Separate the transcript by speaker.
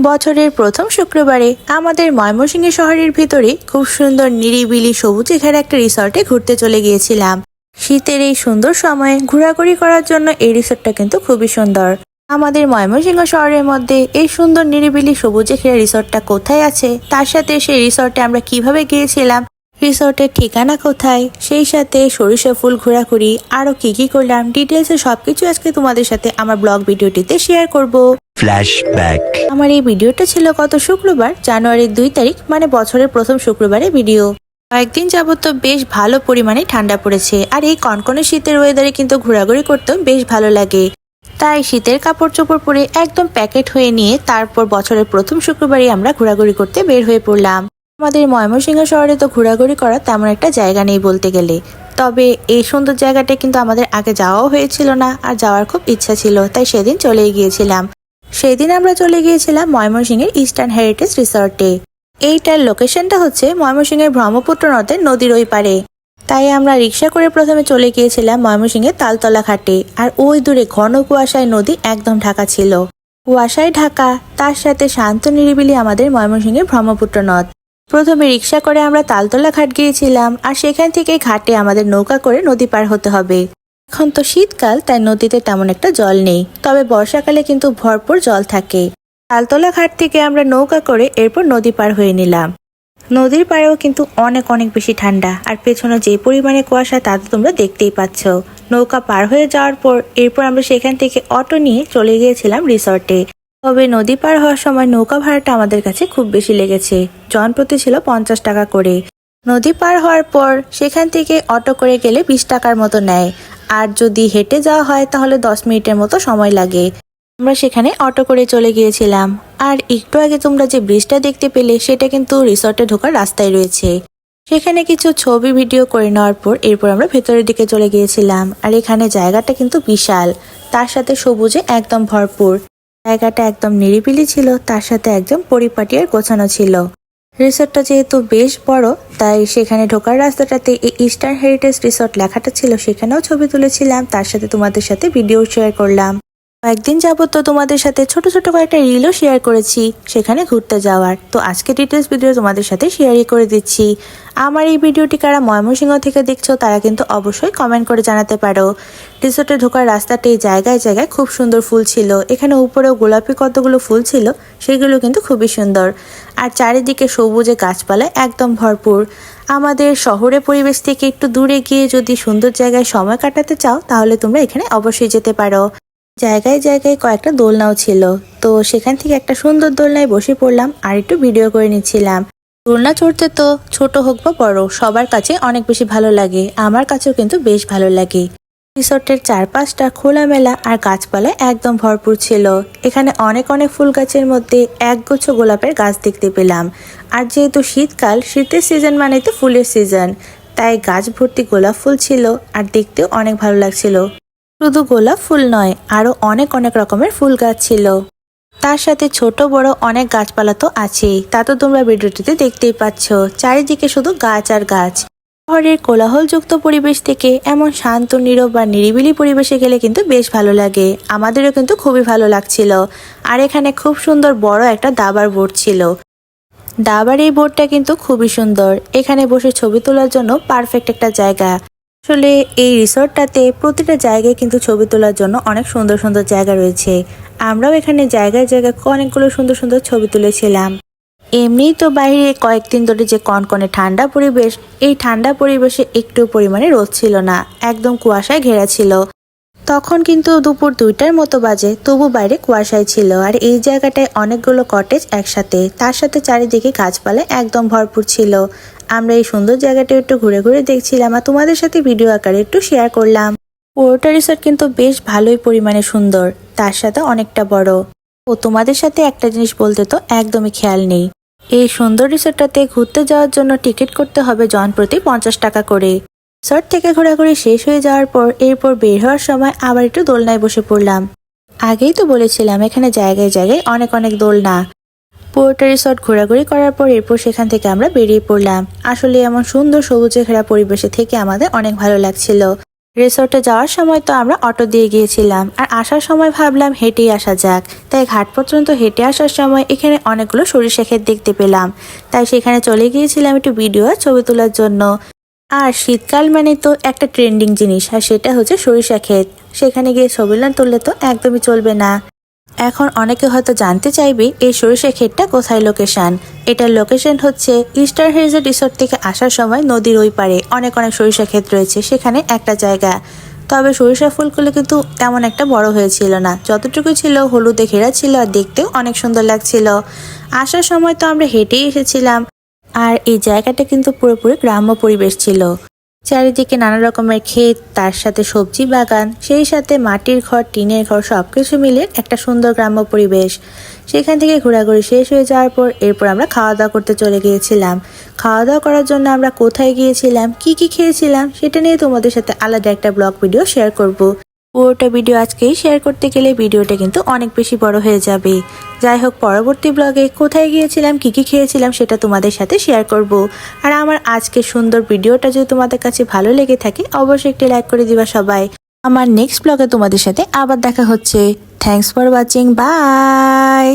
Speaker 1: বছরের প্রথম শুক্রবারে আমাদের ময়মনসিংহ শহরের ভিতরে খুব সুন্দর নিরিবিলি সবুজে ঘেরা একটা রিসর্টে ঘুরতে চলে গিয়েছিলাম। শীতের এই সুন্দর সময়ে ঘোরাঘুরি করার জন্য এই রিসর্টটা কিন্তু খুবই সুন্দর। আমাদের ময়মনসিংহ শহরের মধ্যে এই সুন্দর নিরিবিলি সবুজে ঘেরা রিসর্টটা কোথায় আছে, তার সাথে সেই রিসর্টে আমরা কিভাবে গিয়েছিলাম, রিসর্টের ঠিকানা কোথায়, সেই সাথে সরিষা ফুল ঘোরাঘুরি আরো কি করলাম, ডিটেলসে সবকিছু আজকে তোমাদের সাথে আমার ব্লগ ভিডিওটিতে শেয়ার করব।
Speaker 2: ফ্ল্যাশব্যাক।
Speaker 1: আমার এই ভিডিওটা ছিল গত শুক্রবার জানুয়ারির 2 তারিখ, মানে বছরের প্রথম শুক্রবারে ভিডিও। কয়েকদিন যাবত তো বেশ ভালো পরিমাণে ঠান্ডা পড়েছে, আর এই কনকনে শীতের ওয়েদারে কিন্তু ঘোরাঘুরি করতেও বেশ ভালো লাগে। তাই শীতের কাপড় চোপড় পরে একদম প্যাকেট হয়ে নিয়ে তারপর বছরের প্রথম শুক্রবারই আমরা ঘোরাঘুরি করতে বের হয়ে পড়লাম। আমাদের ময়মনসিংহ শহরে তো ঘোরাঘুরি করার তেমন একটা জায়গা নেই বলতে গেলে, তবে এই সুন্দর জায়গাটা কিন্তু আমাদের আগে যাওয়াও হয়েছিল না, আর যাওয়ার খুব ইচ্ছা ছিল, তাই সেদিন চলেই গিয়েছিলাম। সেদিন আমরা চলে গিয়েছিলাম ময়মনসিংহের ইস্টার্ন হেরিটেজ রিসর্টে। এইটার লোকেশনটা হচ্ছে ময়মনসিংহের ব্রহ্মপুত্র নদের নদীর ওই পারে। তাই আমরা রিক্সা করে প্রথমে চলে গিয়েছিলাম ময়মনসিংহের তালতলা ঘাটে, আর ওই দূরে ঘন কুয়াশায় নদী একদম ঢাকা ছিল। কুয়াশায় ঢাকা, তার সাথে শান্ত নিরিবিলি আমাদের ময়মনসিংহের ব্রহ্মপুত্র নদ। প্রথমে রিক্সা করে আমরা তালতলা ঘাট গিয়েছিলাম, আর সেখান থেকে ঘাটে আমাদের নৌকা করে নদী পার হতে হবে। এখন তো শীতকাল, তাই নদীতে তেমন একটা জল নেই, তবে বর্ষাকালে কিন্তু ভরপুর জল থাকে। তালতলা ঘাট থেকে আমরা নৌকা করে এরপর নদী পার হয়ে নিলাম। নদীর পাড়েও কিন্তু অনেক বেশি ঠান্ডা, আর পেছনে যে পরিমাণে কুয়াশা তা তো তোমরা দেখতেই পাচ্ছ। নৌকা পার হয়ে যাওয়ার পর এরপর আমরা সেখান থেকে অটো নিয়ে চলে গিয়েছিলাম রিসর্টে। তবে নদী পার হওয়ার সময় নৌকা ভাড়াটা আমাদের কাছে খুব বেশি লেগেছে, জনপ্রতি ছিল 50 টাকা করে। নদী পার হওয়ার পর সেখান থেকে অটো করে গেলে 20 টাকার মতো নেয়, আর যদি হেঁটে যাওয়া হয় তাহলে 10 মিনিটের মতো সময় লাগে। আমরা সেখানে অটো করে চলে গিয়েছিলাম। আর একটু আগে তোমরা যে ব্রিজটা দেখতে পেলে সেটা কিন্তু রিসর্টে ঢোকার রাস্তায় রয়েছে। সেখানে কিছু ছবি ভিডিও করে নেওয়ার পর এরপর আমরা ভেতরের দিকে চলে গিয়েছিলাম। আর এখানে জায়গাটা কিন্তু বিশাল, তার সাথে সবুজে একদম ভরপুর। জায়গাটা একদম নিরিবিলি ছিল, তার সাথে একদম পরিপাটি আর গোছানো ছিল। রিসর্টটা যেহেতু বেশ বড়, তাই সেখানে ঢোকার রাস্তাটাতে এই ইস্টার্ন হেরিটেজ রিসর্ট লেখাটা ছিল, সেখানেও ছবি তুলেছিলাম, তার সাথে তোমাদের সাথে ভিডিও শেয়ার করলাম। কয়েকদিন যাবত তো তোমাদের সাথে ছোট কয়েকটা রিলও শেয়ার করেছি সেখানে ঘুরতে যাওয়ার, তো আজকে ডিটেলস ভিডিও তোমাদের সাথে শেয়ারই করে দিচ্ছি। আমার এই ভিডিওটি কারা ময়মনসিংহ থেকে দেখছো তারা কিন্তু অবশ্যই কমেন্ট করে জানাতে পারো। রিসোর্টে ঢোকার রাস্তাটি জায়গায় খুব সুন্দর ফুল ছিল, এখানে উপরেও গোলাপি কতগুলো ফুল ছিল, সেগুলো কিন্তু খুবই সুন্দর। আর চারিদিকে সবুজে গাছপালা একদম ভরপুর। আমাদের শহরের পরিবেশ থেকে একটু দূরে গিয়ে যদি সুন্দর জায়গায় সময় কাটাতে চাও তাহলে তোমরা এখানে অবশ্যই যেতে পারো। জায়গায় কয়েকটা দোলনাও ছিল, তো সেখান থেকে একটা সুন্দর দোলনায় বসে পড়লাম আর একটু ভিডিও করে নিচ্ছিলাম। দোলনা চড়তে তো ছোট হোক বা বড় সবার কাছে অনেক বেশি ভালো লাগে, আমার কাছেও কিন্তু বেশ ভালো লাগে। রিসর্টের চারপাশটা খোলামেলা আর গাছপালা একদম ভরপুর ছিল। এখানে অনেক ফুল গাছের মধ্যে একগুচ্ছ গোলাপের গাছ দেখতে পেলাম। আর যেহেতু শীতকাল, শীতের সিজন মানে তো ফুলের সিজন, তাই গাছ ভর্তি গোলাপ ফুল ছিল, আর দেখতেও অনেক ভালো লাগছিল। শুধু গোলাপ ফুল নয়, আরো অনেক রকমের ফুল গাছ ছিল। তার সাথে ছোট বড় অনেক গাছপালা তো আছেই, তা তো তোমরা ভিডিওটিতে দেখতেই পাচ্ছ। চারিদিকে শুধু গাছ আর গাছ। শহরের কোলাহলযুক্ত পরিবেশ থেকে এমন শান্ত নীরব বা নিরিবিলি পরিবেশে গেলে কিন্তু বেশ ভালো লাগে। আমাদেরও কিন্তু খুবই ভালো লাগছিল। আর এখানে খুব সুন্দর বড় একটা দাবার বোর্ড ছিল। দাবার এই বোর্ডটা কিন্তু খুবই সুন্দর, এখানে বসে ছবি তোলার জন্য পারফেক্ট একটা জায়গা। আসলে এই রিসর্টটাতে প্রতিটা জায়গায় কিন্তু ছবি তোলার জন্য অনেক সুন্দর জায়গা রয়েছে। আমরাও এখানে জায়গায় অনেকগুলো সুন্দর ছবি তুলেছিলাম। এমনিই তো বাইরে কয়েকদিন ধরে যে কনকনে ঠান্ডা পরিবেশ, এই ঠান্ডা পরিবেশে একটু পরিমাণে রোদ ছিল না, একদম কুয়াশায় ঘেরা ছিল। তখন কিন্তু দুপুর 2টার মতো বাজে, তবু বাইরে কুয়াশায় ছিল। আর এই জায়গাটায় অনেকগুলো কটেজ একসাথে, তার সাথে চারিদিকে গাছপালা একদম ভরপুর ছিল। আমরা এই সুন্দর জায়গাটা একটু ঘুরে দেখছিলাম, আর তোমাদের সাথে ভিডিও আকারে একটু শেয়ার করলাম। পুরোটা রিসর্ট কিন্তু বেশ ভালোই পরিমাণে সুন্দর, তার সাথে অনেকটা বড়। ও তোমাদের সাথে একটা জিনিস বলতে তো একদমই খেয়াল নেই, এই সুন্দর রিসর্টটাতে ঘুরতে যাওয়ার জন্য টিকিট করতে হবে জনপ্রতি 50 টাকা করে। রিসর্ট থেকে ঘোরাঘুরি শেষ হয়ে যাওয়ার পর এরপর বের হওয়ার সময় আবার একটু দোলনায় বসে পড়লাম। আগেই তো বলেছিলাম এখানে জায়গায় অনেক দোলনা। পুরোটা রিসর্ট ঘোরাঘুরি করার পর এরপর সেখান থেকে আমরা বেরিয়ে পড়লাম। আসলে এমন সুন্দর সবুজে ঘেরা পরিবেশে থেকে আমাদের অনেক ভালো লাগছিল। রিসোর্টে যাওয়ার সময় তো আমরা অটো দিয়ে গিয়েছিলাম, আর আসার সময় ভাবলাম হেঁটেই আসা যাক। তাই ঘাট পর্যন্ত হেঁটে আসার সময় এখানে অনেকগুলো সরিষা ক্ষেত দেখতে পেলাম, তাই সেখানে চলে গিয়েছিলাম একটু ভিডিও আর ছবি তোলার জন্য। আর শীতকাল মানে তো একটা ট্রেন্ডিং জিনিস, আর সেটা হচ্ছে সরিষা ক্ষেত। সেখানে গিয়ে ছবি না তুললে তো একদমই চলবে না। এখন অনেকে হয়তো জানতে চাইবে এই সরিষা ক্ষেতটা কোথায় লোকেশন। এটার লোকেশন হচ্ছে ইস্টার হেরিটেজ রিসোর্ট থেকে আসার সময় নদীর ওই পারে অনেক অনেক সরিষা ক্ষেত রয়েছে, সেখানে একটা জায়গা। তবে সরিষা ফুলগুলো কিন্তু তেমন একটা বড় হয়েছিল না, যতটুকু ছিল হলুদে ঘেরা ছিল আর দেখতেও অনেক সুন্দর লাগছিল। আসার সময় তো আমরা হেঁটেই এসেছিলাম, আর এই জায়গাটা কিন্তু পুরোপুরি গ্রাম্য পরিবেশ ছিল। চারিদিকে নানা রকমের ক্ষেত, তার সাথে সবজি বাগান, সেই সাথে মাটির ঘর, টিনের ঘর, সবকিছু মিলে একটা সুন্দর গ্রাম্য পরিবেশ। সেখান থেকে ঘোরাঘুরি শেষ হয়ে যাওয়ার পর এরপর আমরা খাওয়া দাওয়া করতে চলে গিয়েছিলাম। খাওয়া দাওয়া করার জন্য আমরা কোথায় গিয়েছিলাম, কি খেয়েছিলাম, সেটা নিয়ে তোমাদের সাথে আলাদা একটা ব্লগ ভিডিও শেয়ার করব। পুরোটা ভিডিও আজকেই শেয়ার করতে গেলে ভিডিওটা কিন্তু অনেক বেশি বড় হয়ে যাবে। যাই হোক, পরবর্তী ব্লগে কোথায় গিয়েছিলাম, কি খেয়েছিলাম সেটা তোমাদের সাথে শেয়ার করব। আর আমার আজকের সুন্দর ভিডিওটা যদি তোমাদের কাছে ভালো লেগে থাকে অবশ্যই একটি লাইক করে দিবা সবাই। আমার নেক্সট ব্লগে তোমাদের সাথে আবার দেখা হচ্ছে। Thanks for watching, by.